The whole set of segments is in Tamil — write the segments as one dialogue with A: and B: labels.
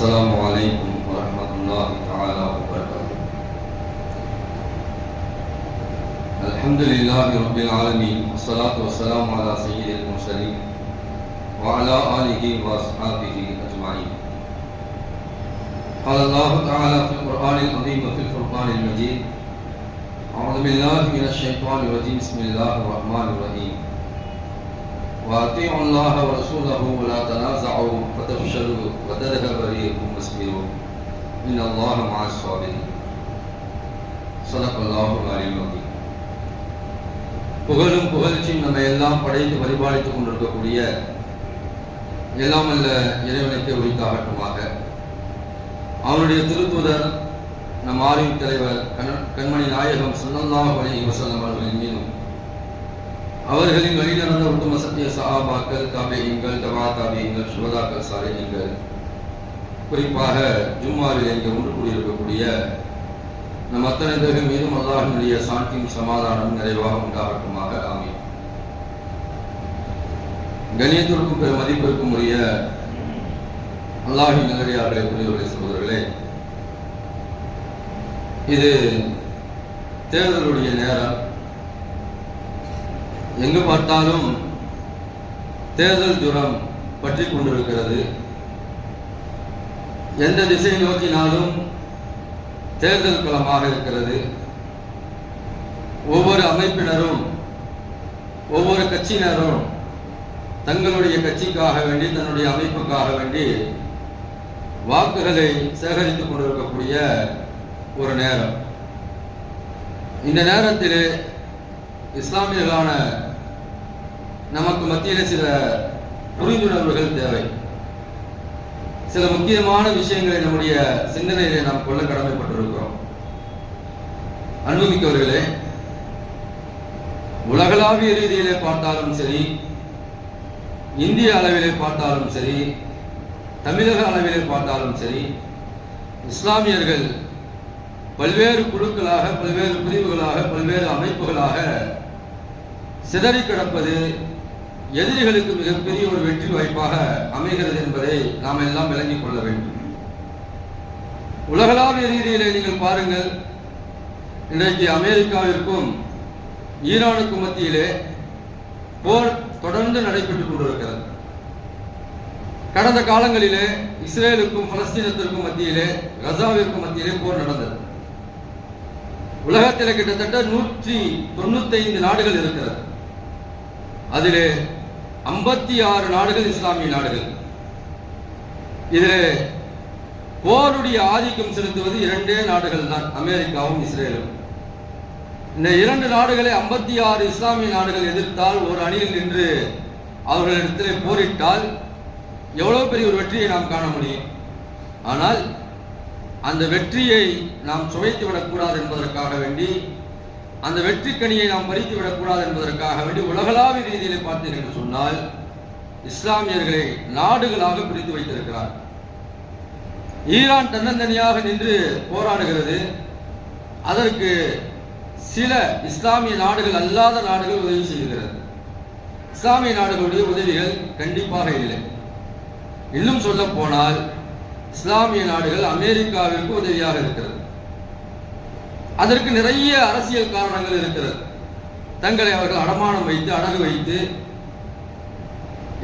A: السلام عليكم ورحمة الله تعالى وبركاته. الحمد لله رب العالمين والصلاة والسلام على سيد المرسلين وعلى آله وأصحابه أجمعين. قال الله تعالى في القرآن العظيم وفي الفرقان المجيد: أعوذ بالله من الشيطان الرجيم، بسم الله الرحمن الرحيم. وأطيعوا الله ورسوله ولا تنازعوا فتفشلوا وتذهب ريحكم واصبروا إن الله مع الصابرين. صدق الله العلي العظيم. புகழும் புகழ்ச்சியும் நம்ம எல்லாம் படைத்து பரிபாலித்துக் கொண்டிருக்கக்கூடிய எல்லாம் அல்ல இறைவனுக்கு உரித்தாகட்டுமாக. அவனுடைய திருத்தூதர் நம் ஆரின் தலைவர் கண்மணி நாயகம் ஸல்லல்லாஹு அலைஹி வஸல்லம் அவர்களின் மீதும் அவர்களின் வழி நடந்த உத்தம சத்திய சஹாபாக்கள், தாபிஈன்கள், தபா தாபிஈன்கள், சுஹதாக்கள், சாலிஹீன்கள், குறிப்பாக ஜும்மாவில் இங்கே ஒன்று கூடியிருக்கக்கூடிய நம் அத்தனை பேர்கள் மீதும் அல்லாஹ்வினுடைய சாந்தியும் சமாதானம் நிறைவாக உண்டாகட்டுமாக. ஆமீன். கண்ணியத்திற்கும் பெரும் மதிப்பிற்கும் உரிய அல்லாஹ்வின் நல்லடியார்களே, புனிதர்களே, சகோதரர்களே, இது தேர்தலுடைய நேரம். எங்கு பார்த்தாலும் தேர்தல் ஜுரம் பற்றி கொண்டிருக்கிறது. எந்த திசை நோக்கினாலும் தேர்தல் களமாக இருக்கிறது. ஒவ்வொரு அமைப்பினரும் ஒவ்வொரு கட்சியினரும் தங்களுடைய கட்சிக்காக வேண்டி, தன்னுடைய அமைப்புக்காக வேண்டி வாக்குகளை சேகரித்துக் கொண்டிருக்கக்கூடிய ஒரு நேரம். இந்த நேரத்தில் இஸ்லாமியர்களான நமக்கு மத்தியில் சில புரிந்துணர்வுகள் தேவை. சில முக்கியமான விஷயங்களை நம்முடைய சிந்தனையிலே நாம் கொள்ள கடமைப்பட்டிருக்கிறோம். அன்புமிக்கவர்களே, உலகளாவிய ரீதியிலே பார்த்தாலும் சரி, இந்திய அளவிலே பார்த்தாலும் சரி, தமிழக அளவிலே பார்த்தாலும் சரி, இஸ்லாமியர்கள் பல்வேறு குழுக்களாக, பல்வேறு பிரிவுகளாக, பல்வேறு அமைப்புகளாக சிதறி கிடப்பது எதிரிகளுக்கு மிகப்பெரிய ஒரு வெற்றி வாய்ப்பாக அமைகிறது என்பதை நாம் எல்லாம் விளங்கிக் கொள்ள வேண்டும். உலகளாவிய ரீதியிலே நீங்கள் பாருங்கள், இன்றைக்கு அமெரிக்காவிற்கும் ஈரானுக்கும் மத்தியிலே போர் தொடர்ந்து நடைபெற்றுக் கொண்டிருக்கிறது. கடந்த காலங்களிலே இஸ்ரேலுக்கும் பலஸ்தீனத்திற்கும் மத்தியிலே, கசாவிற்கும் மத்தியிலே போர் நடந்தது. உலகத்தில் கிட்டத்தட்ட 195 நாடுகள் இருக்கிறது. அதிலே 56 நாடுகள் இஸ்லாமிய நாடுகள். இதில் போருடைய ஆதிக்கம் செலுத்துவது 2 நாடுகள் தான், அமெரிக்காவும் இஸ்ரேலும். இந்த 2 நாடுகளை 56 இஸ்லாமிய நாடுகள் எதிர்த்தால், ஒரு அணியில் நின்று அவர்களிடத்திலே போரிட்டால் எவ்வளவு பெரிய ஒரு வெற்றியை நாம் காண முடியும். ஆனால் அந்த வெற்றியை நாம் சுவைத்து விடக்கூடாது என்பதற்காக வேண்டி, அந்த வெற்றி கனியை நாம் பறித்து விடக்கூடாது என்பதற்காக வேண்டி உலகளாவிய ரீதியிலே பார்த்தீர்கள் என்று சொன்னால் இஸ்லாமியர்களை நாடுகளாக பிரித்து வைத்திருக்கிறார். ஈரான் தன்னந்தனியாக நின்று போராடுகிறது. அதற்கு சில இஸ்லாமிய நாடுகள் அல்லாத நாடுகள் உதவி செய்கிறது. இஸ்லாமிய நாடுகளுடைய உதவிகள் கண்டிப்பாக இல்லை. இன்னும் சொல்ல போனால் இஸ்லாமிய நாடுகள் அமெரிக்காவிற்கு உதவியாக இருக்கிறது. அதற்கு நிறைய அரசியல் காரணங்கள் இருக்கிறது. தங்களை அவர்கள் அடமானம் வைத்து, அடகு வைத்து,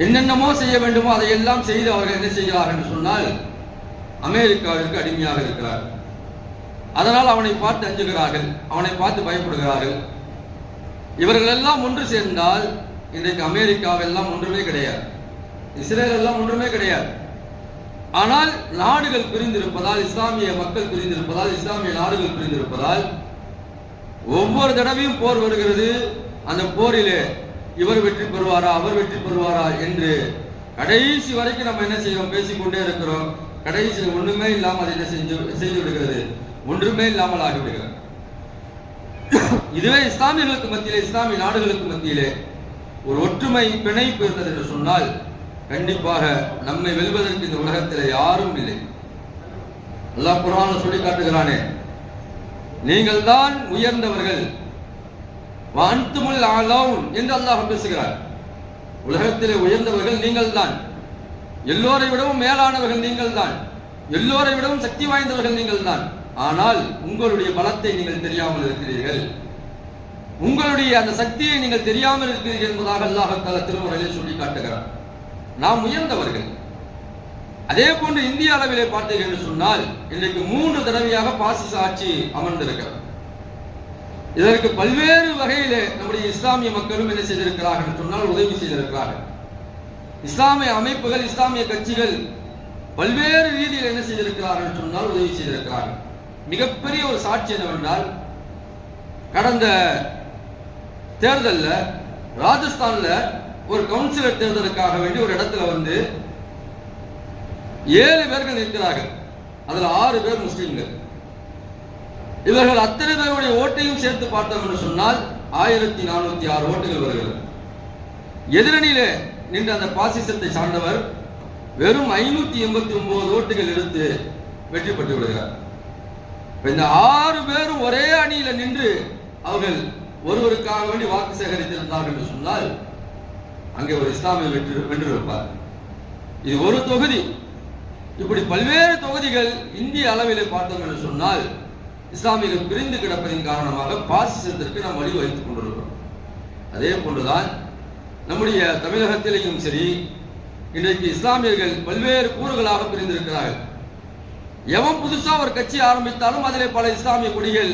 A: என்னென்னமோ செய்ய வேண்டுமோ அதையெல்லாம் செய்து அவர்கள் என்ன செய்கிறார்கள் என்று சொன்னால் அமெரிக்காவிற்கு அடிமையாக இருக்கிறார். அதனால் அவனை பார்த்து அஞ்சுகிறார்கள், அவனை பார்த்து பயப்படுகிறார்கள். இவர்கள் எல்லாம் ஒன்று சேர்ந்தால் இன்றைக்கு அமெரிக்காவெல்லாம் ஒன்றுமே கிடையாது, இஸ்ரேல் எல்லாம் ஒன்றுமே கிடையாது. ஆனால் நாடுகள் பிரிந்திருப்பதால், இஸ்லாமிய மக்கள் பிரிந்திருப்பதால், இஸ்லாமிய நாடுகள் பிரிந்திருப்பதால் ஒவ்வொரு தடவையும் போர் வருகிறது. அந்த போரிலே இவர் வெற்றி பெறுவாரா, அவர் வெற்றி பெறுவாரா என்று கடைசி வரைக்கும் நம்ம என்ன செய்வோம், பேசிக்கொண்டே இருக்கிறோம். கடைசியில் ஒன்றுமே இல்லாமல் அதை என்ன செய்து விடுகிறது, ஒன்றுமே இல்லாமல் ஆகிவிடுகிறது. இதுவே இஸ்லாமியர்களுக்கு மத்தியிலே, இஸ்லாமிய நாடுகளுக்கு மத்தியிலே ஒரு ஒற்றுமை பிணைப்பு இருந்தது என்று சொன்னால் கண்டிப்பாக நம்மை வெல்வதற்கு இந்த உலகத்தில் யாரும் இல்லை. அல்லாஹ் குர்ஆனில் சொல்லி காட்டுகிறானே, நீங்கள் தான் உயர்ந்தவர்கள், வஅன்துமுல் அலவுன் என்று அல்லாஹ் பேசுகிறார். உலகத்திலே உயர்ந்தவர்கள் நீங்கள் தான், எல்லோரை விடவும் மேலானவர்கள் நீங்கள் தான். எல்லோரை விடவும் சக்தி வாய்ந்தவர்கள் நீங்கள் தான். ஆனால் உங்களுடைய பலத்தை நீங்கள் தெரியாமல் இருக்கிறீர்கள், உங்களுடைய அந்த சக்தியை நீங்கள் தெரியாமல் இருக்கிறீர்கள் என்பதாக அல்லாஹ் தஆலா திருமறையில் சொல்லி காட்டுகிறார். நாம் உயர்ந்தவர்கள். அதே போன்று இந்திய அளவிலே பார்த்தீர்கள் என்று சொன்னால் இன்றைக்கு 3 தடவையாக பாசிச ஆட்சி அமர்ந்திருக்கிறது. இதற்கு பல்வேறு வகையிலே நம்முடைய இஸ்லாமிய மக்களும் என்ன செய்திருக்கிறார்கள் என்று சொன்னால் உதவி செய்திருக்கிறார்கள். இஸ்லாமிய அமைப்புகள், இஸ்லாமிய கட்சிகள் பல்வேறு ரீதியில் என்ன செய்திருக்கிறார்கள் என்று சொன்னால் உதவி செய்திருக்கிறார்கள். மிகப்பெரிய ஒரு சாட்சி என்னவென்றால், கடந்த தேர்தலில் ராஜஸ்தான்ல ஒரு கவுன்சிலர் தேர்தலுக்காக வேண்டி ஒரு இடத்துல வந்து 7 பேர்கள் இருக்கிறார்கள். அதுல 6 பேர் முஸ்லிம்கள். இவர்கள் அத்தனை பேருடைய ஓட்டையும் சேர்த்து பார்த்தோம் என்று சொன்னால் 1406 ஓட்டுகள் வருகிறது. எதிரணியிலே நின்ற அந்த பாசிசத்தை சார்ந்தவர் வெறும் 589 ஓட்டுகள் எடுத்து வெற்றி பெற்று விடுகிறார். இந்த 6 பேரும் ஒரே அணியில நின்று அவர்கள் ஒருவருக்காக வேண்டி வாக்கு சேகரித்திருந்தார்கள் என்று சொன்னால் அங்கே ஒரு இஸ்லாமிய வென்றிருப்பார். இது ஒரு தொகுதி. இப்படி பல்வேறு தொகுதிகள் இந்திய அளவிலே பார்த்தோம் என்று சொன்னால் இஸ்லாமியர்கள் பிரிந்து கிடப்பதின் காரணமாக பாசிசத்திற்கு நாம் வழிவகுத்துக் கொண்டிருக்கிறோம். அதே போன்றுதான் நம்முடைய தமிழகத்திலேயும் சரி, இன்றைக்கு இஸ்லாமியர்கள் பல்வேறு கூறுகளாக பிரிந்திருக்கிறார்கள். எவன் புதுசா ஒரு கட்சி ஆரம்பித்தாலும் அதிலே பல இஸ்லாமிய கொடிகள்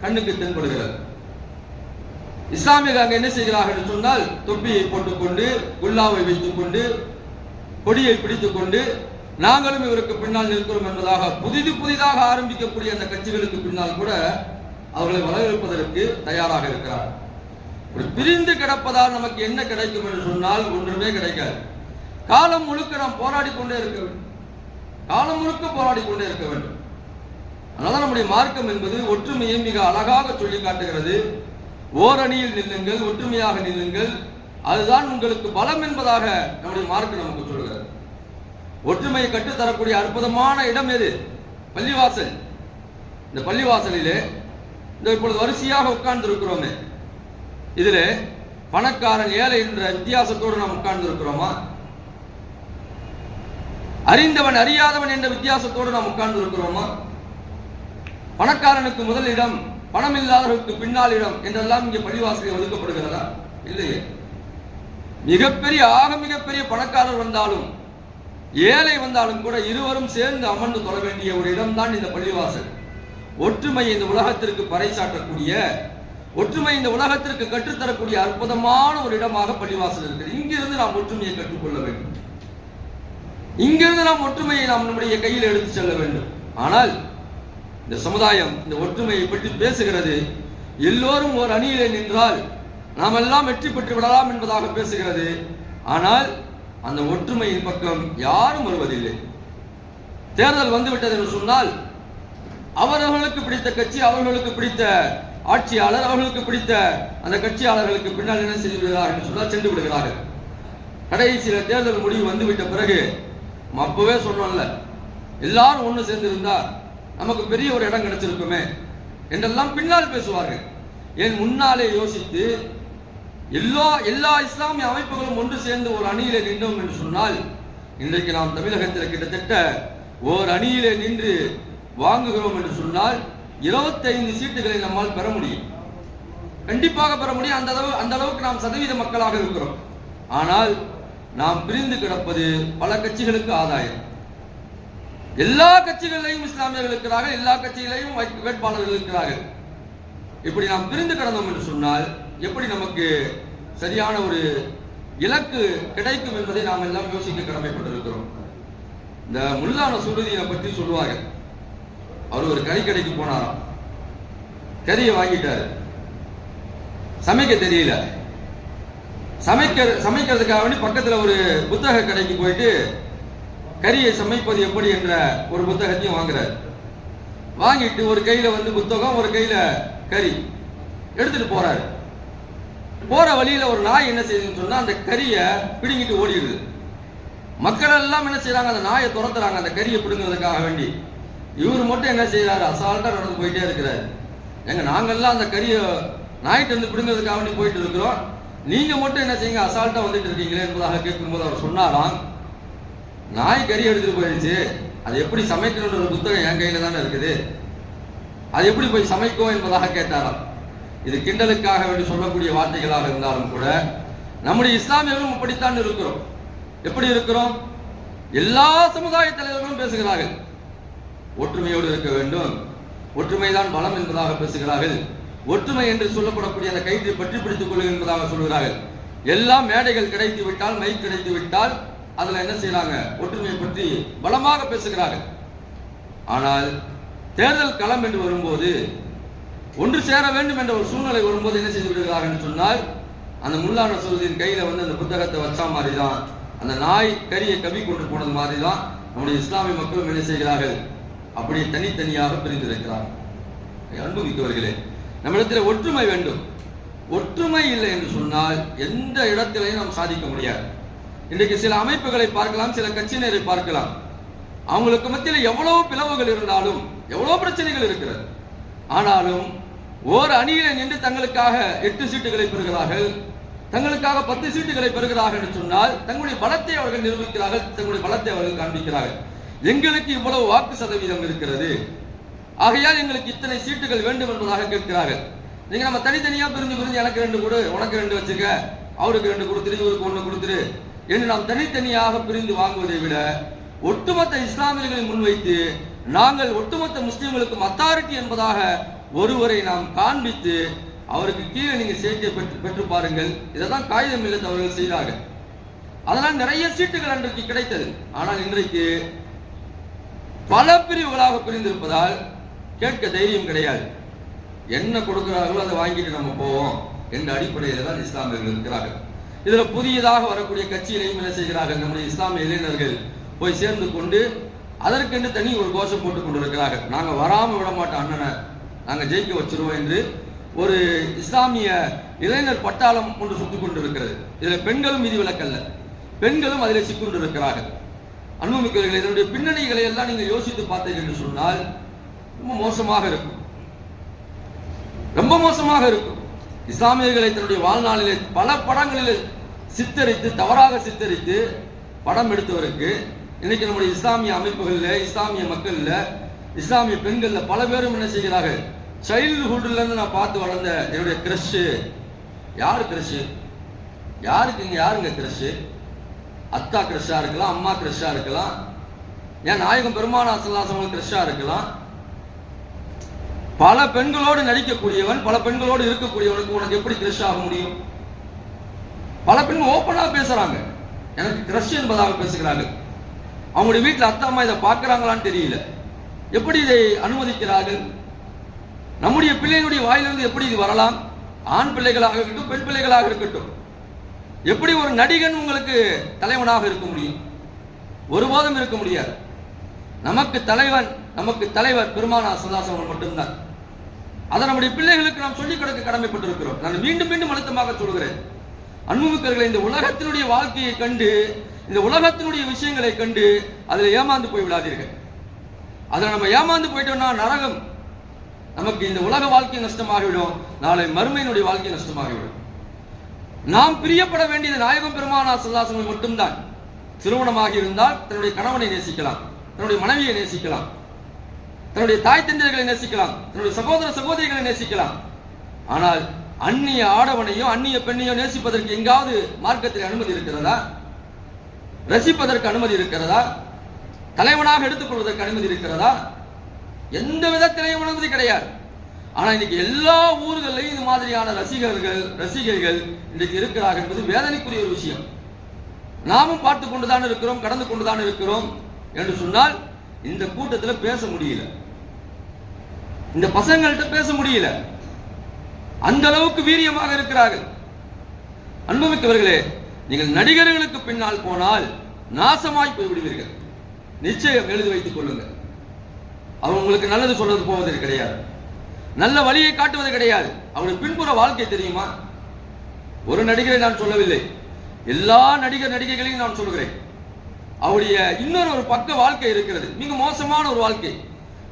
A: கண்ணுக்கு தென்படுகிறது. இஸ்லாமியர்கள் அங்க என்ன செய்கிறார்கள் என்று சொன்னால் தொப்பியை போட்டுக்கொண்டு, குல்லாவை வைத்துக் கொண்டு, கொடியை பிடித்துக் கொண்டு நாங்களும் இவருக்கு பின்னால் நிற்கிறோம் என்பதாக புதிதாக ஆரம்பிக்கக்கூடிய அந்த கட்சிகளுக்கு பின்னால் கூட அவர்களை வரவேற்பதற்கு தயாராக இருக்கிறார். பிரிந்து கிடப்பதால் நமக்கு என்ன கிடைக்கும் என்று சொன்னால் ஒன்றுமே கிடைக்காது. காலம் முழுக்க நாம் போராடி கொண்டே இருக்க வேண்டும். காலம் முழுக்க போராடி கொண்டே இருக்க வேண்டும். அதனால நம்முடைய மார்க்கம் என்பது ஒற்றுமையை மிக அழகாக சொல்லி காட்டுகிறது. ஓரணியில் நில்லுங்கள், ஒற்றுமையாக நில்லுங்கள், அதுதான் உங்களுக்கு பலம் என்பதாக நம்முடைய மார்க்கம் நமக்கு சொல்கிறது. ஒற்றுமையை கற்றுத்தரக்கூடிய அற்புதமான இடம் எது? பள்ளிவாசல். இந்த பள்ளிவாசலிலே இந்த இப்பொழுது வரிசையாக உட்கார்ந்து இருக்கிறோமே, இதிலே பணக்காரன் ஏழை என்ற வித்தியாசத்தோடு நாம் உட்கார்ந்து இருக்கிறோமா? அறிந்தவன் அறியாதவன் என்ற வித்தியாசத்தோடு நாம் உட்கார்ந்து இருக்கிறோமா? பணக்காரனுக்கு முதல் இடம், பணம் இல்லாதவர்களுக்கு பின்னால் இடம் என்றெல்லாம் இங்கே பள்ளிவாசலில் ஒதுக்கப்படுகிறதா? இல்லையே. மிகப்பெரிய பணக்காரர் வந்தாலும் ஏழை வந்தாலும் கூட இருவரும் சேர்ந்து அமர்ந்து தொழ வேண்டிய ஒரு இடம்தான் இந்த பள்ளிவாசல். ஒற்றுமை இந்த உலகத்திற்கு பறைசாற்றக்கூடிய, ஒற்றுமை இந்த உலகத்திற்கு கற்றுத்தரக்கூடிய அற்புதமான ஒரு இடமாக பள்ளிவாசல் இருக்கிறது. இங்கிருந்து நாம் ஒற்றுமையை கற்றுக்கொள்ள வேண்டும். இங்கிருந்து நாம் ஒற்றுமையை நாம் நம்முடைய கையில் எடுத்து செல்ல வேண்டும். ஆனால் இந்த சமுதாயம் இந்த ஒற்றுமையை பற்றி பேசுகிறது. எல்லோரும் ஒரு அணியிலே நின்றால் நாம் எல்லாம் வெற்றி பெற்று விடலாம் என்பதாக பேசுகிறது. ஆனால் அந்த ஒற்றுமையின் பக்கம் யாரும் வருவதில்லை. தேர்தல் வந்துவிட்டது என்று சொன்னால் அவர்களுக்கு பிடித்த கட்சி, அவர்களுக்கு பிடித்த ஆட்சியாளர், அவர்களுக்கு பிடித்த அந்த கட்சியாளர்களுக்கு பின்னால் என்ன செய்து விடுகிறார்கள் என்று சொன்னால் சென்று விடுகிறார்கள். கடைசியில் தேர்தல் முடிவு வந்துவிட்ட பிறகு அப்பவே சொன்னோம்ல, எல்லாரும் ஒன்று சேர்ந்திருந்தா நமக்கு பெரிய ஒரு இடம் கிடைச்சிருக்குமே என்றெல்லாம் பின்னால் பேசுவார்கள். ஏன் முன்னாலே யோசித்து எல்லா இஸ்லாமிய அமைப்புகளும் ஒன்று சேர்ந்து ஒரு அணியிலே நின்றோம் என்று சொன்னால் இன்றைக்கு நாம் தமிழகத்தில் கிட்டத்தட்ட ஓர் அணியிலே நின்று வாங்குகிறோம் என்று சொன்னால் 25 சீட்டுகளை நம்மால் பெற முடியும். கண்டிப்பாக பெற முடியும். அந்த அளவுக்கு நாம் சதவீத மக்களாக இருக்கிறோம். ஆனால் நாம் பிரிந்து கிடப்பது பல கட்சிகளுக்கு ஆதாயம். எல்லா கட்சிகளிலையும் இஸ்லாமியர்கள் இருக்கிறார்கள், எல்லா கட்சிகளிலையும் வேட்பாளர்கள் இருக்கிறார்கள். இப்படி நாம் பிரிந்து கிடந்தோம் என்று சொன்னால் எப்படி நமக்கு சரியான ஒரு இலக்கு கிடைக்கும் என்பதை நாம் எல்லாம் யோசிக்க கடமைப்பட்டிருக்கிறோம். இந்த முல்லா நஸ்ருதீனை பற்றி சொல்லுவாங்க. அவர் ஒரு கறிக்கடைக்கு போனாராம். கறியை வாங்கிட்டாரு. சமைக்க தெரியல. சமைக்கிறதுக்காக வேண்டி பக்கத்தில் ஒரு புத்தக கடைக்கு போயிட்டு கறியை சமைப்பது எப்படி என்ற ஒரு புத்தகத்தையும் வாங்குறாரு. வாங்கிட்டு ஒரு கையில வந்து புத்தகம், ஒரு கையில கறி எடுத்துட்டு போறாரு. போற வழியில ஒரு நாய் என்ன செய்யுதுன்னு சொன்னா அந்த கறியை பிடுங்கிட்டு ஓடிடுது. மக்கள் எல்லாம் என்ன செய்யறாங்க, அந்த நாயை துரத்துறாங்க அந்த கறியை பிடுங்கிறதுக்காக வேண்டி. இவர் மட்டும் என்ன செய்யறாரு, அசால்ட்டா நடந்து போயிட்டே இருக்கிறாரு. எங்க நாங்கெல்லாம் அந்த கறியை நாய்ட்டு வந்து பிடுங்கிறதுக்காக வேண்டி போயிட்டு இருக்கிறோம், நீங்க மட்டும் என்ன செய்யுங்க அசால்ட்டா வந்துட்டு இருக்கீங்களே என்பதாக கேட்கும்போது அவர் சொன்னாராம், நாய் கறி எடுத்துட்டு போயிடுச்சு, அது எப்படி சமைக்கணுன்ற ஒரு புத்தகம் என் கையில தானே இருக்குது, அது எப்படி போய் சமைக்கும் என்பதாக கேட்டாராம். இது கிண்டலுக்காக வேண்டி சொல்லக்கூடிய வார்த்தைகளாக இருந்தாலும் கூட நம்முடைய இஸ்லாமியர்களும் அப்படித்தான் இருக்கிறோம். எப்படி இருக்கிறோம்? எல்லா சமுதாய தலைவர்களும் பேசுகிறார்கள், ஒற்றுமையோடு இருக்க வேண்டும், ஒற்றுமைதான் பலம் என்பதாக பேசுகிறார்கள். ஒற்றுமை என்று சொல்லப்படக்கூடிய அந்த கயிற்றை பற்றி பிடித்துக் கொள்ளுங்கள் என்பதாக சொல்கிறார்கள். எல்லா மேடைகள் கிடைத்து விட்டால், மைக் கிடைத்து விட்டால் அதுல என்ன செய்யறாங்க? ஒற்றுமையை பற்றி பலமாக பேசுகிறார்கள். ஆனால் தேர்தல் களம் என்று வரும்போது, ஒன்று சேர வேண்டும் என்ற ஒரு சூழ்நிலை வரும்போது என்ன செய்து விடுகிறார்கள் என்று சொன்னால், அந்த முல்லா நஸ்ருதீன் கையில அந்த புத்தகத்தை வச்சா மாதிரி தான், அந்த நாய் கரியை கவி கொண்டு போனது மாதிரி தான் நம்முடைய இஸ்லாமிய மக்களும் என்ன செய்கிறார்கள்? அப்படியே தனித்தனியாக பிரிந்திருக்கிறார்கள். அன்புமிக்கவர்களே, நம்மிடத்தில் ஒற்றுமை வேண்டும். ஒற்றுமை இல்லை என்று சொன்னால் எந்த இடத்திலையும் நாம் சாதிக்க முடியாது. இன்றைக்கு சில அமைப்புகளை பார்க்கலாம், சில கட்சியினரை பார்க்கலாம், அவங்களுக்கு மத்தியில் எவ்வளவு பிளவுகள் இருந்தாலும், எவ்வளவு பிரச்சனைகள் இருக்கிறது, ஆனாலும் ஓர் அணியில நின்று தங்களுக்காக 8 சீட்டுகளை பெறுகிறார்கள், தங்களுக்காக 10 சீட்டுகளை பெறுகிறார்கள் என்று சொன்னால் தங்களுடைய பலத்தை அவர்கள் நிரூபிக்கிறார்கள், தங்களுடைய பலத்தை அவர்கள் காண்பிக்கிறார்கள். எங்களுக்கு இவ்வளவு வாக்கு சதவீதம் இருக்கிறது, ஆகையால் எங்களுக்கு இத்தனை சீட்டுகள் வேண்டும் என்பதாக கேட்கிறார்கள். நீங்க நம்ம தனித்தனியா பிரிஞ்சு எனக்கு 2 கொடு, உனக்கு 2 வச்சுக்க, அவருக்கு 2 கொடுத்துரு, இவருக்கு 1 கொடுத்துரு என்று நாம் தனித்தனியாக பிரிந்து வாங்குவதை விட ஒட்டுமொத்த இஸ்லாமியர்களை முன்வைத்து நாங்கள் ஒட்டுமொத்த முஸ்லிம்களுக்கும் அத்தாரிட்டி என்பதாக ஒருவரை நாம் காண்பித்து அவருக்கு கீழே நீங்க சேர்க்கை பெற்று பாருங்கள். இதைதான் காகிதம் இல்லத்தை அவர்கள் செய்தார்கள். அதனால் நிறைய சீட்டுகள் அன்றைக்கு கிடைத்தது. ஆனால் இன்றைக்கு பல பிரிவுகளாக பிரிந்திருப்பதால் கேட்க தைரியம் கிடையாது. என்ன கொடுக்கிறார்களோ அதை வாங்கிட்டு நம்ம போவோம் என்ற அடிப்படையில் தான் இஸ்லாமியர்கள் இருக்கிறார்கள். இதுல புதியதாக வரக்கூடிய கட்சியிலையும் என்ன செய்கிறார்கள்? நம்முடைய இஸ்லாமிய இளைஞர்கள் போய் சேர்ந்து கொண்டு அதற்கென்று தனி ஒரு கோஷம் போட்டுக் கொண்டிருக்கிறார்கள். நாங்க வராம விட மாட்டோம், அண்ணனை நாங்க ஜெயிக்க வச்சிருவோம் என்று ஒரு இஸ்லாமிய இளைஞர் பட்டாளம் ஒன்று சுத்திக் கொண்டிருக்கிறது. இதுல பெண்களும் விதிவிலக்கல்ல, பெண்களும் அதில் சிக்கொண்டிருக்கிறார்கள். அன்புமிக்கவர்கள், இதனுடைய பின்னணிகளை எல்லாம் நீங்க யோசித்து பார்த்தீர்கள் என்று சொன்னால் ரொம்ப மோசமாக இருக்கும், ரொம்ப மோசமாக இருக்கும். இஸ்லாமியர்களை தன்னுடைய வாழ்நாளிலே பல படங்களில் சித்தரித்து, தவறாக சித்தரித்து படம் எடுத்தவருக்கு இன்னைக்கு நம்முடைய இஸ்லாமிய அமைப்புகள்ல, இஸ்லாமிய மக்கள்ல, இஸ்லாமிய பெண்கள்ல பல பேரும் என்ன செய்கிறார்கள்? சைல்டுஹுட்ல இருந்து நான் பார்த்து வளர்ந்த என்னுடைய கிரஷ். யாரு கிரஷ்? யாருங்க கிரஷ்? அத்தா கிரஷா இருக்கலாம், அம்மா கிரஷா இருக்கலாம், ஏன் நாயகம் பெருமானார் ஸல்லல்லாஹு அலைஹி வஸல்லம் கிரஷா இருக்கலாம். பல பெண்களோடு நடிக்கக்கூடியவன், பல பெண்களோடு இருக்கக்கூடியவனுக்கு உனக்கு எப்படி கிரஷ் ஆக முடியும்? பல பெண்கள் ஓப்பனா பேசுறாங்க, எனக்கு கிரஷ் என்பதாக பேசுகிறார்கள். அவங்களுடைய வீட்டில் அத்தா அம்மா இதை பார்க்கிறாங்களான்னு தெரியல. எப்படி இதை அனுமதிக்கிறார்கள்? நம்முடைய பிள்ளைகளுடைய வாயிலிருந்து எப்படி இது வரலாம்? ஆண் பிள்ளைகளாக இருக்கட்டும், பெண் பிள்ளைகளாக இருக்கட்டும். எப்படி ஒரு நடிகன் உங்களுக்கு தலைவனாக இருக்க முடியும்? ஒருபோதும் இருக்க முடியாது. நமக்கு தலைவர் பெருமானார் ஸல்லல்லாஹு அலைஹி வஸல்லம் மட்டும்தான். அதை நம்முடைய பிள்ளைகளுக்கு நாம் சொல்லிக் கொடுக்க கடமைப்பட்டிருக்கிறோம். நான் மீண்டும் மீண்டும் அழுத்தமாக சொல்கிறேன், அன்புமிக்கவர்களை, இந்த உலகத்தினுடைய வாழ்க்கையை கண்டு, இந்த உலகத்தினுடைய விஷயங்களை கண்டு அதில் ஏமாந்து போய் விடாதீர்கள். அதில் நம்ம ஏமாந்து போயிட்டோம்னா நரகம், நமக்கு இந்த உலக வாழ்க்கை நஷ்டமாகிவிடும், நாளை மறுமையினுடைய வாழ்க்கை நஷ்டமாகிவிடும். நாம் பிரியப்பட வேண்டியது நாயகம் பெருமானார் ஸல்லல்லாஹு அலைஹி வஸல்லம் மட்டும்தான். திருமணமாகி இருந்தால் தன்னுடைய கணவனை நேசிக்கலாம், தன்னுடைய மனைவியை நேசிக்கலாம், தன்னுடைய தாய் தந்தையர்களை நேசிக்கலாம், தன்னுடைய சகோதர சகோதரிகளை நேசிக்கலாம். ஆனால் அந்நிய ஆடவனையோ அந்நிய பெண்ணையோ நேசிப்பதற்கு எங்காவது மார்க்கத்தில் அனுமதி இருக்கிறதா? ரசிப்பதற்கு அனுமதி இருக்கிறதா? தலைவனாக எடுத்துக் கொள்வதற்கு அனுமதி இருக்கிறதா? எந்த விதத்திலையும் அனுமதி கிடையாது. ஆனா இன்னைக்கு எல்லா ஊர்களையும் இது மாதிரியான ரசிகர்கள் இன்றைக்கு இருக்கிறார்கள் என்பது வேதனைக்குரிய ஒரு விஷயம். நாமும் பார்த்து கொண்டுதான் இருக்கிறோம், கடந்து கொண்டுதான் இருக்கிறோம் என்று சொன்னால் இந்த கூட்டத்தில் பேச முடியல, இந்த பசங்கள்கிட்ட பேச முடியல, அந்த அளவுக்கு வீரியமாக இருக்கிறார்கள். அன்புமிக்கவர்களே, நீங்கள் நடிகர்களுக்கு பின்னால் போனால் நாசமாய் போய்விடுவீர்கள். நிச்சயம் எழுதி வைத்துக் கொள்ளுங்கள். அவர் உங்களுக்கு நல்லது சொல்றது போவதற்கு கிடையாது, நல்ல வழியை காட்டுவது கிடையாது. அவருடைய பின்புற வாழ்க்கை தெரியுமா? ஒரு நடிகரை நான் சொல்லவில்லை, எல்லா நடிகைகளையும் நான் சொல்கிறேன். அவருடைய இன்னொரு ஒரு பக்க வாழ்க்கை இருக்கிறது, மிக மோசமான ஒரு வாழ்க்கை.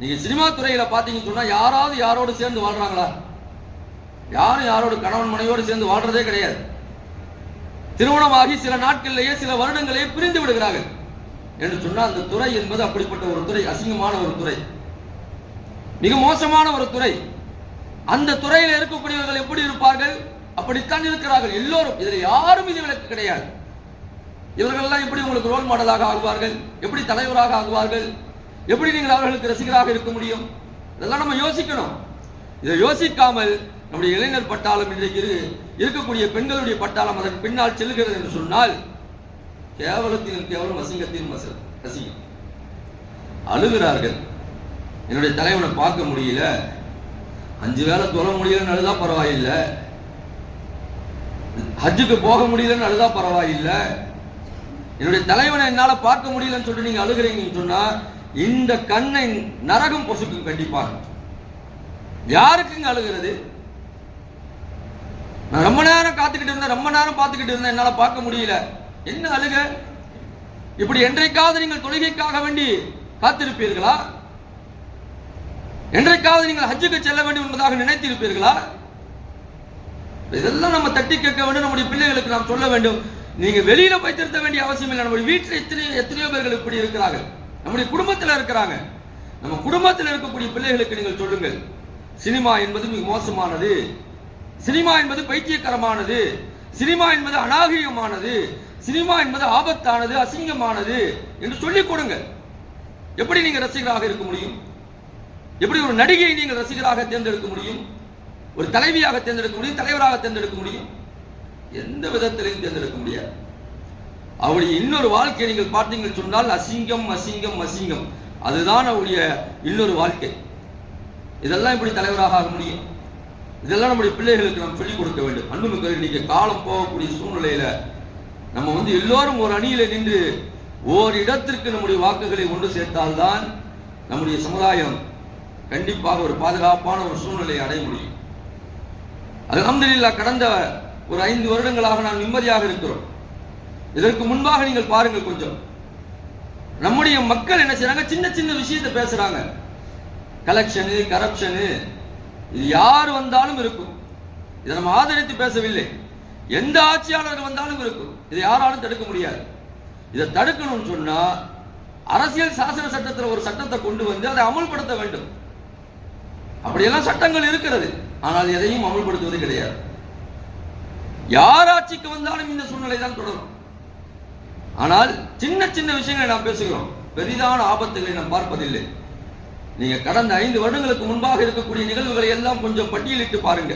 A: நீங்க சினிமா துறையில பாத்தீங்கன்னு சொன்னா யாராவது யாரோடு சேர்ந்து வாழ்றாங்களா? யாரும் யாரோடு கணவன் மனைவியோடு சேர்ந்து வாழ்றதே கிடையாது. திருமணமாகி சில நாட்களிலேயே சில வருடங்களே பிரிந்து விடுகிறார்கள். என்று சொன்னால் அந்த துறை என்பது அப்படிப்பட்ட ஒரு துறை, அசிங்கமான ஒரு துறை, மிக மோசமான ஒரு துறை. அந்த துறையில் இருக்கக்கூடியவர்கள் எப்படி இருப்பார்கள்? அப்படித்தான் இருக்கிறார்கள் எல்லோரும். இதில் யாரும் விதிவிலக்கு கிடையாது. இவர்கள்லாம் எப்படி உங்களுக்கு ரோல் மாடலாக ஆகுவார்கள்? எப்படி தலைவராக ஆகுவார்கள்? எப்படி நீங்கள் அவர்களுக்கு ரசிகராக இருக்க முடியும்? இதெல்லாம் நம்ம யோசிக்கணும். இதை யோசிக்காமல் நம்முடைய இளைஞர் பட்டாளம், இன்றைக்கு இருக்கக்கூடிய பெண்களுடைய பட்டாளம் அதற்கு பின்னால் செல்கிறது என்று சொன்னால் கேவலத்திலும் கேவலம், அசிங்கத்திலும் அசிங்கம். அழுகிறார்கள். என்னுடைய தலைவனை பார்க்க முடியல, 5 வேளை தொழ முடியலன்னு அழுதா பரவாயில்லை, ஹஜ்ஜுக்கு போக முடியலன்னு அழுதா பரவாயில்லை, என்னுடைய தலைவனை என்னால பார்க்க முடியலன்னு சொல்லிட்டு நீங்க அழுகிறீங்கன்னு சொன்னா இந்த கண்ணை நரகம் பொசுக்கும் கண்டிப்பாக. யாருக்குங்க அழுகிறது? நான் ரொம்ப நேரம் காத்துக்கிட்டு இருந்தேன், ரொம்ப நேரம் பார்த்துக்கிட்டு இருந்தேன், என்னால பார்க்க முடியல, என்ன அழுக? இப்படி என்றைக்காவது நீங்கள் தொழுகைக்காக வேண்டி காத்திருப்பீர்களா? என்றைக்காவது நீங்கள் ஹஜ்ஜுக்கு செல்ல வேண்டும் என்பதாக நினைத்திருப்பீர்களா? இதெல்லாம் நம்ம தட்டி கேட்க வேண்டும். நம்முடைய பிள்ளைகளுக்கு நாம் சொல்ல வேண்டும். நீங்க வெளியில போய் திருத்த வேண்டிய அவசியம் இல்லை. நம்முடைய வீட்டில் எத்தனையோ பேர்கள் இப்படி இருக்கிறார்கள், நம்முடைய குடும்பத்தில் இருக்கிறாங்க. நம்ம குடும்பத்தில் இருக்கக்கூடிய பிள்ளைகளுக்கு நீங்கள் சொல்லுங்கள், சினிமா என்பது மிக மோசமானது, சினிமா என்பது பைத்தியகரமானது, சினிமா என்பது அநாகரிகமானது, சினிமா என்பது ஆபத்தானது, அசிங்கமானது என்று சொல்லிக் கொடுங்க. எப்படி நீங்க ரசிகராக இருக்க முடியும்? எப்படி ஒரு நடிகையை நீங்கள் ரசிகராக தேர்ந்தெடுக்க முடியும்? ஒரு தலைவியாக தேர்ந்தெடுக்க முடியும், தலைவராக தேர்ந்தெடுக்க முடியும்? எந்த விதத்திலையும் தேர்ந்தெடுக்க முடியாது. அவருடைய இன்னொரு வாழ்க்கையை நீங்கள் பார்த்தீங்கன்னு சொன்னால் அசிங்கம் அசிங்கம் அசிங்கம், அதுதான் அவருடைய இன்னொரு வாழ்க்கை. இதெல்லாம் இப்படி தலைவராக ஆக முடியும்? இதெல்லாம் நம்முடைய பிள்ளைகளுக்கு நாம் சொல்லிக் கொடுக்க வேண்டும். அன்புமிக்க இன்னைக்கு காலம் போகக்கூடிய சூழ்நிலையில நம்ம எல்லோரும் ஒரு அணியில நின்று ஓர் இடத்திற்கு நம்முடைய வாக்குகளை ஒன்று சேர்த்தால்தான் நம்முடைய சமுதாயம் கண்டிப்பாக ஒரு பாதுகாப்பான ஒரு சூழ்நிலையை அடைய முடியும். அல்ஹம்துலில்லாஹ் கடந்த ஒரு 5 வருடங்களாக நாம் நிம்மதியாக இருக்கிறோம். இதற்கு முன்பாக நீங்கள் பாருங்கள், கொஞ்சம் நம்முடைய மக்கள் என்ன செய்றாங்க? சின்ன சின்ன விஷயத்தை பேசுறாங்க. கலெக்ஷனு, கரப்ஷனு, இது யார் வந்தாலும் இருக்கும். இதை நம்ம ஆதரித்து பேசவில்லை. எந்த ஆட்சியாளர்கள் வந்தாலும் இருக்கும். இதை யாராலும் தடுக்க முடியாது. இதை தடுக்கணும்னு சொன்னா அரசியல் சாசன சட்டத்தில் ஒரு சட்டத்தை கொண்டு வந்து அதை அமல்படுத்த வேண்டும். அப்படியெல்லாம் சட்டங்கள் இருக்கிறது, ஆனால் எதையும் அமல்படுத்துவது கிடையாது. யார் ஆட்சிக்கு வந்தாலும் இந்த சூழ்நிலை தான் தொடரும். ஆனால் சின்ன சின்ன விஷயங்களை நாம் பேசுகிறோம், பெரிதான ஆபத்துகளை நாம் பார்ப்பதில்லை. நீங்க கடந்த 5 வருடங்களுக்கு முன்பாக இருக்கக்கூடிய நிகழ்வுகளை எல்லாம் கொஞ்சம் பட்டியலிட்டு பாருங்க.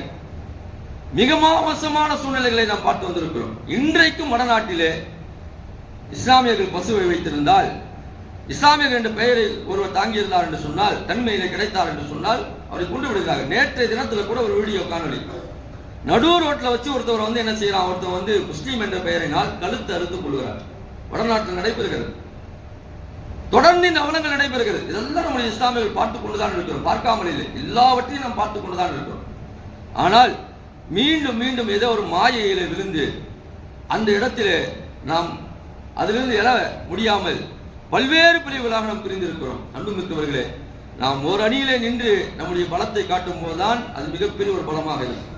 A: மிக மோசமான சூழ்நிலைகளை நாம் பார்த்து வந்திருக்கிறோம். இன்றைக்கும் வடநாட்டிலே இஸ்லாமியர்கள் பசுவை வைத்திருந்தால், இஸ்லாமியர்கள் என்ற பெயரை ஒருவர் தாங்கியிருந்தார் என்று சொன்னால், தன்மையிலே கிடைத்தார் என்று சொன்னால் அவரை கொண்டு விடுகிறார்கள். நேற்றைய தினத்தில் கூட ஒரு வீடியோ காணொலி, நடு ரோட்ல வச்சு ஒருத்தவர் என்ன செய்யறான், ஒருத்தர் முஸ்லீம் என்ற பெயரினால் கழுத்து அறுத்துக் கொள்கிறார். வடநாட்டில் நடைபெறுகிறது. தொடர்ந்து இந்த அவலங்கள் நடைபெறுகிறது. இதெல்லாம் நம்முடைய இஸ்லாமியர்கள் பார்த்துக் கொண்டுதான் இருக்கிறோம், பார்க்காமல் இல்லை, எல்லாவற்றையும் நாம் பார்த்துக் கொண்டுதான் இருக்கிறோம். ஆனால் மீண்டும் மீண்டும் ஏதோ ஒரு மாயையில விழுந்து அந்த இடத்திலே நாம் அதிலிருந்து எழ முடியாமல் பல்வேறு பிரிவுகளாக நாம் பிரிந்திருக்கிறோம். அன்புமிக்கவர்களே, நாம் ஒரு அணியிலே நின்று நம்முடைய பலத்தை காட்டும் போதுதான் அது மிகப்பெரிய ஒரு பலமாக இருக்கும்.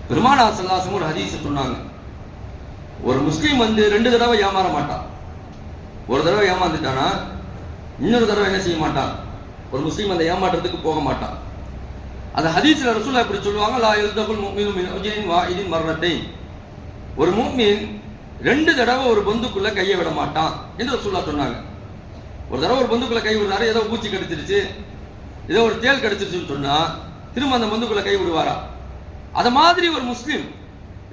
A: பெருமானார் ஸல்லல்லாஹு அலைஹி வஸல்லம் ஒரு ஹதீஸ் சொன்னாங்க, ஒரு முஸ்லீம் 2 தடவை ஏமாற மாட்டான். ஒரு தடவை ஏமாந்துட்டானா இன்னொரு தடவை என்ன செய்ய மாட்டான், ஒரு முஸ்லீம் அந்த ஏமாற்றத்துக்கு போக மாட்டான். அந்த ஹதீஸ்ல ரசூலுல்லாஹ் இப்படி சொல்லுவாங்க, லா யல்தகுல் முஃமினு மின் உஜ்ரின் வாஹிதின் மர்ரத்தைன், ஒரு முஃமின் 2 தடவை ஒரு பந்துக்குள்ள கையை விட மாட்டான் என்று ரசூலுல்லாஹ் சொன்னாங்க. ஒரு தடவை ஒரு பந்துக்குள்ள கை விடுறாரு, ஏதோ பூச்சி கடிச்சிருச்சு, ஏதோ ஒரு தேள் கடிச்சிருச்சுன்னு சொன்னா திரும்ப அந்த பந்துக்குள்ள கை விடுவாரா? அத மாதிரி ஒரு முஸ்லீம்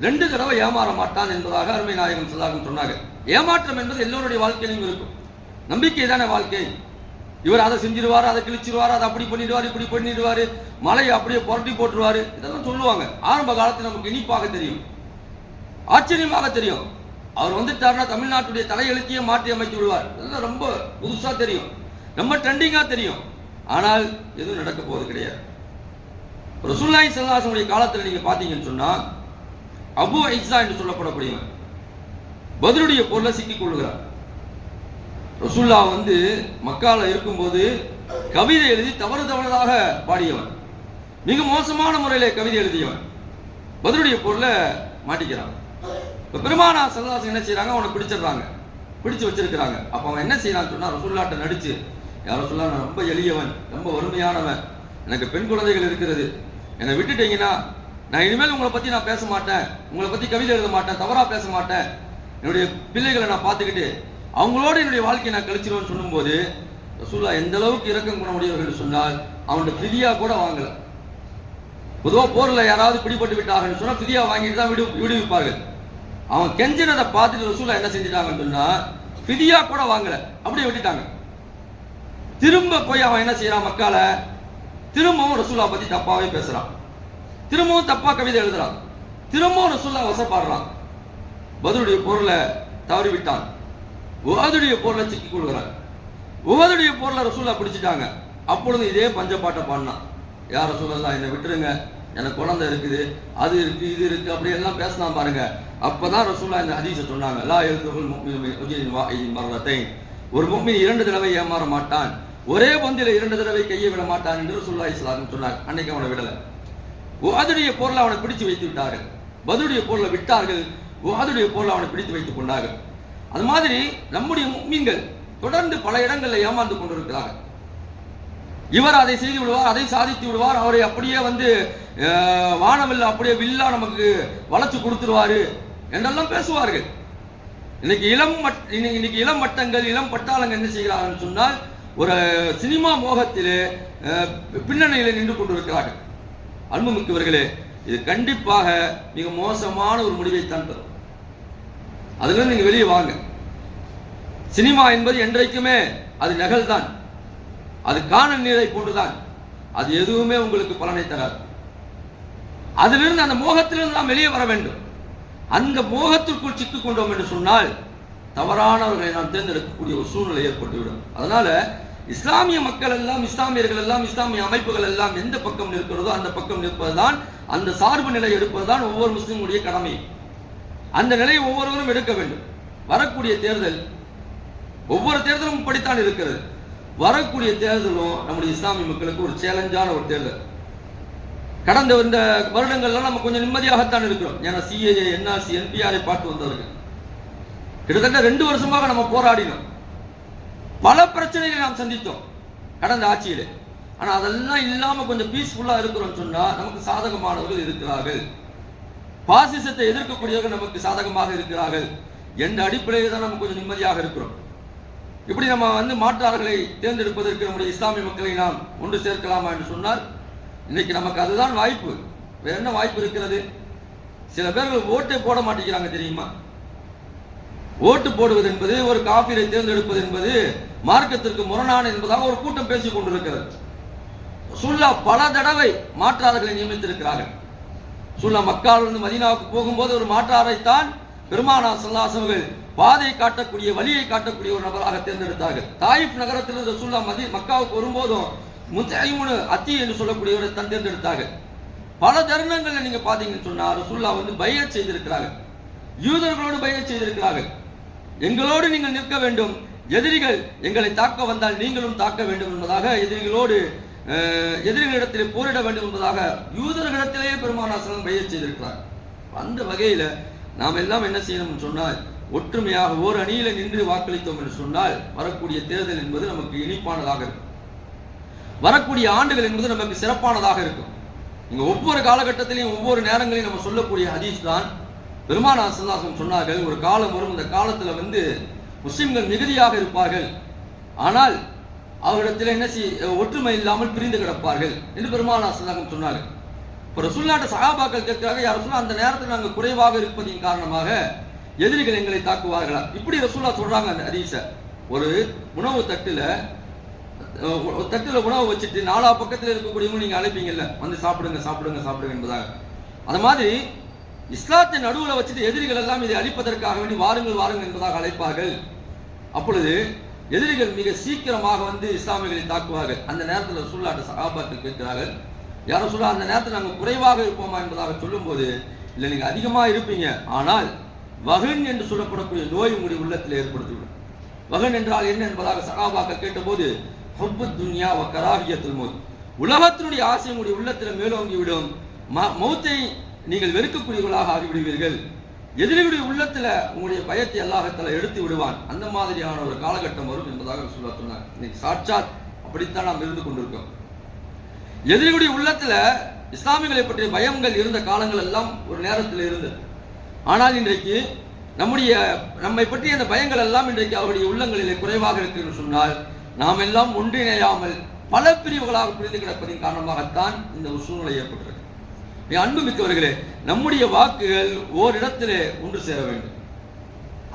A: 2 தடவை ஏமாற மாட்டான் என்பதாக அருமை நாயகம் ஸல்லல்லாஹு அலைஹி வஸல்லம் சொன்னாங்க. ஏமாற்றம் என்பது எல்லோருடைய வாழ்க்கையிலும் இருக்கும். நம்பிக்கை தானே வாழ்க்கை. இவர் அதை செஞ்சிருவாரு, அதை கிழிச்சிருவாரு, அதை அப்படி பண்ணிடுவாரு, இப்படி பண்ணிடுவாரு, மலையை அப்படியே புரட்டி போட்டுருவாரு, இதெல்லாம் சொல்லுவாங்க. ஆரம்ப காலத்தில் நமக்கு இனிப்பாக தெரியும், ஆச்சரியமாக தெரியும். அவர் வந்துட்டாருன்னா தமிழ்நாட்டுடைய தலையெழுத்தையே மாற்றி அமைத்து விடுவார். இதெல்லாம் ரொம்ப புதுசா தெரியும், ரொம்ப ட்ரெண்டிங்கா தெரியும். ஆனால் எதுவும் நடக்க போவது கிடையாது. ரசூலுல்லாஹி ஸல்லல்லாஹு அலைஹி வஸல்லம் காலத்தில் நீங்க பாத்தீங்கன்னு சொன்னா அபு ஐஸா என்று சொல்லப்படக்கூடியவன் பத்ருடைய போர்ல சிக்கிக் கொள்கிறார். ரசூலுல்லாஹ் மக்கால இருக்கும்போது கவிதை எழுதி தவறுதவறாக பாடியவன், மிக மோசமான முறையிலே கவிதை எழுதியவன், பத்ருடைய போர்ல மாட்டிக்கிறான். பெருமானார் ஸல்லல்லாஹு அலைஹி வஸல்லம் என்ன செய்யறாங்க, அவனை பிடிச்சிடுறாங்க. பிடிச்சு வச்சிருக்கிறாங்க. அப்ப அவன் என்ன செய்யறான்னு சொன்னா ரசூலுல்லாஹ்ட்ட நடிச்சு, யார் ரசூலுல்லாஹ், நான் ரொம்ப எளியவன், ரொம்ப வறுமையானவன், எனக்கு பெண் குழந்தைகள் இருக்கிறது, என்னை விட்டுட்டீங்கன்னா நான் இனிமேல் உங்களை பத்தி நான் பேச மாட்டேன், உங்களை பத்தி கவிதை எழுத மாட்டேன், தவறா பேச மாட்டேன், என்னுடைய பிள்ளைகளை நான் பார்த்துக்கிட்டு அவங்களோட என்னுடைய வாழ்க்கையை நான் கழிச்சிருவேன்னு சொல்லும்போது ரசூலுல்லாஹ் எந்த அளவுக்கு இரக்கம் குணமுடையவர்கள் சொன்னால் அவனுடைய ஃபிதியா கூட வாங்கல. பொதுவா போர்ல யாராவது பிடிபட்டு விட்டார்கள் சொன்னா ஃபிதியா வாங்கிட்டு தான் விடுவிப்பார்கள். அவன் கெஞ்சினதை பார்த்துட்டு ரசூலுல்லாஹ் என்ன செஞ்சிட்டாங்கன்னு சொன்னா ஃபிதியா கூட வாங்கல, அப்படியே விட்டுட்டாங்க. திரும்ப போய் அவன் என்ன செய்யறான், மக்கால திரும்பவும் ரசூலுல்லாஹ் பத்தி தப்பாவே பேசுறான், திரும்பவும் தப்பா கவிதை எழுதுறான், திரும்பவும் ரசூலுல்லாஹ் வசப்படுறான். பத்ருடைய போர்ல தவறி விட்டான், உஹதுடைய போர்ல சிக்கிக் கொள்கிறான். உஹதுடைய போர்ல ரசூலுல்லாஹ் பிடிச்சிட்டாங்க. அப்பொழுது இதே பஞ்சப்பாட்டை பாடினான், யார் ரசூலுல்லாஹ் என்னை விட்டுருங்க, எனக்கு குழந்தை இருக்குது, அது இருக்கு, இது இருக்கு, அப்படி எல்லாம் பேசலாம் பாருங்க. அப்பதான் ரசூலுல்லாஹ் இந்த ஹதீஸை சொன்னாங்க, லா யல்துல் முஃமினு மர்ரத்தைன், ஒரு முஃமின் 2 தடவை ஏமாற மாட்டான், ஒரே பந்தில 2 தடவை கையை விட மாட்டான் என்று ரசூலுல்லாஹி ஸல்லல்லாஹு அலைஹி வஸல்லம் சொன்னார். அன்னைக்கு அவனை விடல. உஹதுடைய போர்ல அவனை பிடிச்சு வைத்து விட்டார்கள், பத்ருடைய போர்ல விட்டார்கள், உஹதுடைய போர்ல அவனை பிடித்து வைத்துக் கொண்டார்கள். அது மாதிரி நம்முடைய முஃமின்கள் தொடர்ந்து பல இடங்களில் ஏமாந்து கொண்டிருக்கிறார்கள். இவர் அதை செய்து விடுவார், அதை சாதித்து விடுவார், அவரை அப்படியே வானவில் அப்படியே வில்லா நமக்கு வளைச்சு கொடுத்துருவாரு என்றெல்லாம் பேசுவார்கள். இன்னைக்கு இளம் வட்டங்கள், இளம் பட்டாளங்கள் என்ன செய்கிறார்கள் சொன்னால் ஒரு சினிமா மோகத்திலே பின்னணியில நின்று கொண்டிருக்கிறார்கள். அன்புமிக்கவர்களே, இது கண்டிப்பாக மிக மோசமான ஒரு முடிவைத்தான் தரும். அதுல நீங்க வெளியே வாங்க. சினிமா என்பது என்றைக்குமே அது நகல்தான், அது காணல் நீரை போன்றுதான், அது எதுவுமே உங்களுக்கு பலனை தராது. அதிலிருந்து அந்த மோகத்திலிருந்து நாம் வெளியே வர வேண்டும். அந்த மோகத்திற்குள் சிக்கிக் கொண்டோம் என்று சொன்னால் தவறானவர்களை நாம் தேர்ந்தெடுக்கக்கூடிய ஒரு சூழ்நிலை ஏற்பட்டுவிடும். அதனால இஸ்லாமிய மக்கள் எல்லாம், இஸ்லாமியர்கள் எல்லாம், இஸ்லாமிய அமைப்புகள் எல்லாம் எந்த பக்கம் நிற்கிறதோ அந்த பக்கம் நிற்பதுதான், அந்த சார்பு நிலை எடுப்பதுதான் ஒவ்வொரு முஸ்லிமுடைய கடமை. அந்த நிலையை ஒவ்வொருவரும் எடுக்க வேண்டும். வரக்கூடிய தேர்தல், ஒவ்வொரு தேர்தலும் இப்படித்தான் இருக்கிறது. வரக்கூடிய தேர்தலும் நம்முடைய இஸ்லாமிய மக்களுக்கு ஒரு சேலஞ்சான ஒரு தேர்தல். கடந்த இந்த வருடங்கள்லாம் நம்ம கொஞ்சம் நிம்மதியாகத்தான் இருக்கிறோம். ஏன்னா சிஏஏ, என்ஆர்சி, என்பிஆரை பார்த்து வந்தவர்கள் கிட்டத்தட்ட 2 வருஷமாக நம்ம போராடினோம். பல பிரச்சனைகளை நாம் சந்தித்தோம் கடந்த ஆட்சியிலே. ஆனா அதெல்லாம் இல்லாம கொஞ்சம் பீஸ்ஃபுல்லா இருக்கிறோம் சொன்னா நமக்கு சாதகமானவர்கள் இருக்கிறார்கள், பாசிசத்தை எதிர்க்கக்கூடியவர்கள் நமக்கு சாதகமாக இருக்கிறார்கள் என்ற அடிப்படையில் தான் நம்ம கொஞ்சம் நிம்மதியாக இருக்கிறோம். இப்படி நம்ம மாற்றாளர்களை தேர்ந்தெடுப்பதற்கு நம்முடைய இஸ்லாமிய மக்களை நாம் ஒன்று சேர்க்கலாமா என்று சொன்னால் இன்னைக்கு நமக்கு அதுதான் வாய்ப்பு. வேற என்ன வாய்ப்பு இருக்கிறது? சில பேர்கள் ஓட்டை போட மாட்டேங்கிறாங்க தெரியுமா? ஓட்டு போடுவது என்பது, ஒரு காபிரை தேர்ந்தெடுப்பது என்பது மார்க்கத்திற்கு முரணான என்பதாக ஒரு கூட்டம் பேசிக் கொண்டிருக்கிறது. ரசூலுல்லாஹ் பல தடவை மாற்றாளர்களை நியமித்திருக்கிறார்கள். ரசூலுல்லாஹ் மக்காவிலிருந்து மதீனாவுக்கு போகும்போது ஒரு மாற்றாரைத்தான் பெருமானார் ஸல்லல்லாஹு அலைஹி வஸல்லம் பாதை காட்டக்கூடிய, வழியை காட்டக்கூடிய ஒரு நபராக தேர்ந்தெடுத்தார்கள். தாயிப் நகரத்திலிருந்து ரசூலுல்லாஹ் மக்காவுக்கு வரும்போதும் முத்தைமுனு அத்தி என்று சொல்லக்கூடியவரை தான் தேர்ந்தெடுத்தார்கள். பல தருணங்கள்ல நீங்க பாத்தீங்கன்னு சொன்னா ரசூலுல்லாஹ் பைஅத் செய்திருக்கிறார்கள், யூதர்களோடு பைஅத் செய்திருக்கிறார்கள். எங்களோடு நீங்கள் நிற்க வேண்டும், எதிரிகள் எங்களை தாக்க வந்தால் நீங்களும் தாக்க வேண்டும் என்பதாக, எதிரிகளிடத்திலே போரிட வேண்டும் என்பதாக யூதர்களிடத்திலேயே பெருமானார் ஸல்லல்லாஹு அலைஹி வஸல்லம் பைஅத் செய்திருக்கிறார். அந்த வகையில நாம் எல்லாம் என்ன செய்யணும் சொன்னால் ஒற்றுமையாக ஓர் அணியில நின்று வாக்களித்தோம் என்று சொன்னால் வரக்கூடிய தேர்தல் என்பது நமக்கு இனிப்பானதாக இருக்கும், வரக்கூடிய ஆண்டுகள் என்பது நமக்கு சிறப்பானதாக இருக்கும். நீங்க ஒவ்வொரு காலகட்டத்திலையும் ஒவ்வொரு நேரங்களையும் நம்ம சொல்லக்கூடிய ஹதீஸ் தான். பெருமானார் ஸல்லல்லாஹு அலைஹி வஸல்லம் சொன்னார்கள், ஒரு காலம் வரும், இந்த காலத்துல முஸ்லிம்கள் மிகுதியாக இருப்பார்கள், ஆனால் அவரிடத்தில் என்ன ஒற்றுமை இல்லாமல் பிரிந்து கிடப்பார்கள் என்று பெருமானார் ஸல்லல்லாஹு அலைஹி வஸல்லம் சொன்னார்கள். இப்போ ரசூலுல்லாஹ்ட்ட சஹாபாக்கள் கேட்கிறாங்க, யார் ரசூலுல்லாஹ் அந்த நேரத்தில் நாங்கள் குறைவாக இருப்பதின் காரணமாக எதிரிகள் எங்களை தாக்குவார்களா? இப்படி ரசூலுல்லாஹ் சொல்றாங்க அந்த ஹதீஸை. ஒரு உணவு தட்டுல உணவு வச்சுட்டு 4 பக்கத்தில் இருக்கக்கூடியவங்க நீங்க அழைப்பீங்கல்ல, சாப்பிடுங்க சாப்பிடுங்க சாப்பிடுங்க என்பதாக. அது மாதிரி இஸ்லாத்தை நடுவில் வச்சுட்டு எதிரிகள் எல்லாம் இதை அழிப்பதற்காக வேண்டி வாருங்கள் வாருங்கள் என்பதாக அழைப்பார்கள். அப்பொழுது எதிரிகள் மிக சீக்கிரமாக இஸ்லாமியர்களை தாக்குவார்கள். அந்த நேரத்தில் ரசூலுல்லாஹ்ட்ட சஹாபாக்கள் கேட்கிறார்கள், யார் ரசூலுல்லாஹ் அந்த நேரத்தில் நாங்கள் குறைவாக இருப்போமா என்பதாக சொல்லும்போது, இல்லை நீங்க அதிகமாக இருப்பீங்க, ஆனால் வகன் என்று சொல்லப்படக்கூடிய நோய் உங்களுடைய உள்ளத்தில் ஏற்படுத்திவிடும். வகன் என்றால் என்ன என்பதாக சஹாபாக்கள் கேட்டபோது, ஹுப்புத் துன்யா வ கராஹியத்துல் மௌத், உலகத்தினுடைய ஆசை உங்களுடைய உள்ளத்தில் மேலோங்கி விடும், மௌத்தை நீங்கள் வெறுக்கக்கூடியவர்களாக ஆகிவிடுவீர்கள் எதிரிகளுடைய உள்ளத்துல உங்களுடைய பயத்தை அல்லாஹ்தாலா எடுத்து விடுவான். அந்த மாதிரியான ஒரு காலகட்டம் வரும் என்பதாக ரசூலுல்லாஹ் சொன்னார். இன்னைக்கு சாட்சாத் அப்படித்தான் நாம் இருந்து கொண்டிருக்கோம். எதிரிகளுடைய உள்ளத்துல இஸ்லாமியர்களை பற்றிய பயங்கள் இருந்த காலங்கள் எல்லாம் ஒரு நேரத்தில் இருந்தது. ஆனால் இன்றைக்கு நம்மை பற்றிய அந்த பயங்கள் எல்லாம் இன்றைக்கு அவருடைய உள்ளங்களிலே குறைவாக இருக்கு என்று சொன்னால், நாம் எல்லாம் ஒன்றிணையாமல் பல பிரிவுகளாக புரிந்து கிடப்பதின் காரணமாகத்தான் இந்த ஒரு சூழ்நிலை ஏற்பட்டிருக்கு. அன்புமிக்கவர்களே, நம்முடைய வாக்குகள் ஓரிடத்திலே ஒன்று சேர வேண்டும்.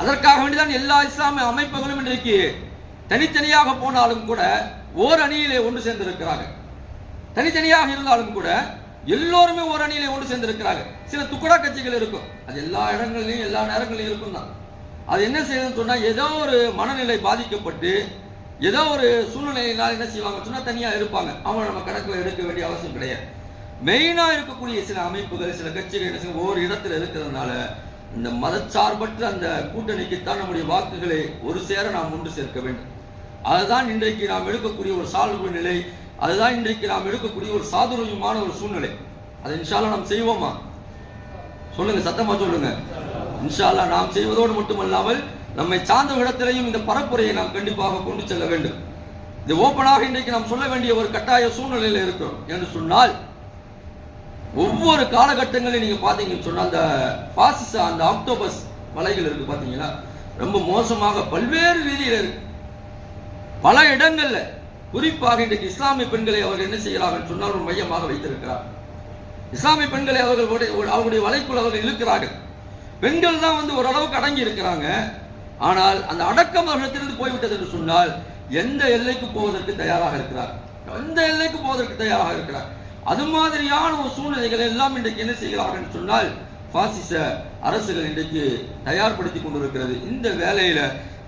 A: அதற்காக வேண்டிதான் எல்லா இஸ்லாமிய அமைப்புகளும் இன்றைக்கு தனித்தனியாக போனாலும் கூட ஓர் அணியிலே ஒன்று சேர்ந்திருக்கிறார்கள். தனித்தனியாக இருந்தாலும் கூட எல்லோருமே ஒரு அணியிலே ஒன்று சேர்ந்திருக்கிறாங்க. சில துக்குடா கட்சிகள் இருக்கும், அது எல்லா இடங்களிலும் எல்லா நேரங்களிலும் இருக்கும் தான். அது என்ன செய்யணும்னு சொன்னா, ஏதோ ஒரு மனநிலை பாதிக்கப்பட்டு ஏதோ ஒரு சூழ்நிலையினால் என்ன செய்வாங்க சொன்னா தனியா இருப்பாங்க. அவங்க நம்ம கணக்கில் எடுக்க வேண்டிய அவசியம் கிடையாது. மெயினா இருக்கக்கூடிய சில அமைப்புகள், சில கட்சிகள் என்ன செய்யும், ஒரு இடத்துல இருக்கிறதுனால இந்த மதச்சார்பற்ற அந்த கூட்டணிக்குத்தான் நம்முடைய வாக்குகளை ஒரு சேர நாம் ஒன்று சேர்க்க வேண்டும். அதுதான் இன்றைக்கு நாம் எடுக்கக்கூடிய ஒரு சால்பு நிலை. அதுதான் இன்றைக்கு நாம் எடுக்கக்கூடிய ஒரு சாதுரியமான ஒரு சூழ்நிலை. அதை இன்ஷா அல்லாஹ் நாம் செய்வோமா? சொல்லுங்க, சத்தமா சொல்லுங்க. இன்ஷா அல்லாஹ் நாம் செய்வதோடு மட்டுமல்லாமல் நம்மை சார்ந்த இடத்திலையும் இந்த பரப்புரையை நாம் கண்டிப்பாக கொண்டு செல்ல வேண்டும். இது ஓப்பனாக இன்றைக்கு நாம் சொல்ல வேண்டிய ஒரு கட்டாய சூழ்நிலையில் இருக்கிறோம் என்று சொன்னால், ஒவ்வொரு காலகட்டங்களையும் நீங்க பாத்தீங்கன்னு சொன்னா, அந்த பாசிச அந்த ஆக்டோபஸ் மலைகள் இருக்கு பாத்தீங்கன்னா, ரொம்ப மோசமாக பல்வேறு ரீதியில் இருக்கு. பல இடங்கள்ல குறிப்பாக இன்றைக்கு இஸ்லாமிய பெண்களை அவர்கள் என்ன செய்கிறார்கள் சொன்னால் ஒரு மையமாக வைத்திருக்கிறார். இஸ்லாமிய பெண்களை அவர்களுடைய வலைக்குள் அவர்கள் இழுக்கிறார்கள். பெண்கள் தான் வந்து ஓரளவுக்கு அடங்கி இருக்கிறாங்க. ஆனால் அந்த அடக்கம் அவர்களிடத்திலிருந்து போய்விட்டது என்று சொன்னால் எந்த எல்லைக்கு போவதற்கு தயாராக இருக்கிறார், எந்த எல்லைக்கு போவதற்கு தயாராக இருக்கிறார். அது மாதிரியான ஒரு சூழ்நிலைகளை எல்லாம் இன்றைக்கு என்ன செய்கிறார்கள் என்று சொன்னால் பாசிச அரசுகள் இன்றைக்கு தயார்படுத்தி கொண்டிருக்கிறது. இந்த வேலையில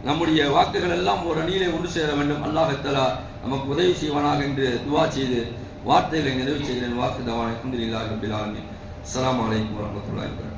A: நம்முடைய வாக்குகள் எல்லாம் ஒரு அணியிலே ஒன்று சேர வேண்டும். அல்லாஹ் தஆலா நமக்கு உதவி செய்வானாக என்று துவா செய்து வார்த்தைகளை நிறைவு செய்கிறேன். வாக்கு தவானை அல்ஹம்துலில்லாஹி ரப்பில் ஆலமீன். அஸ்ஸலாமு அலைக்கும் வரஹ்மத்துல்லாஹி வபரகாத்துஹு.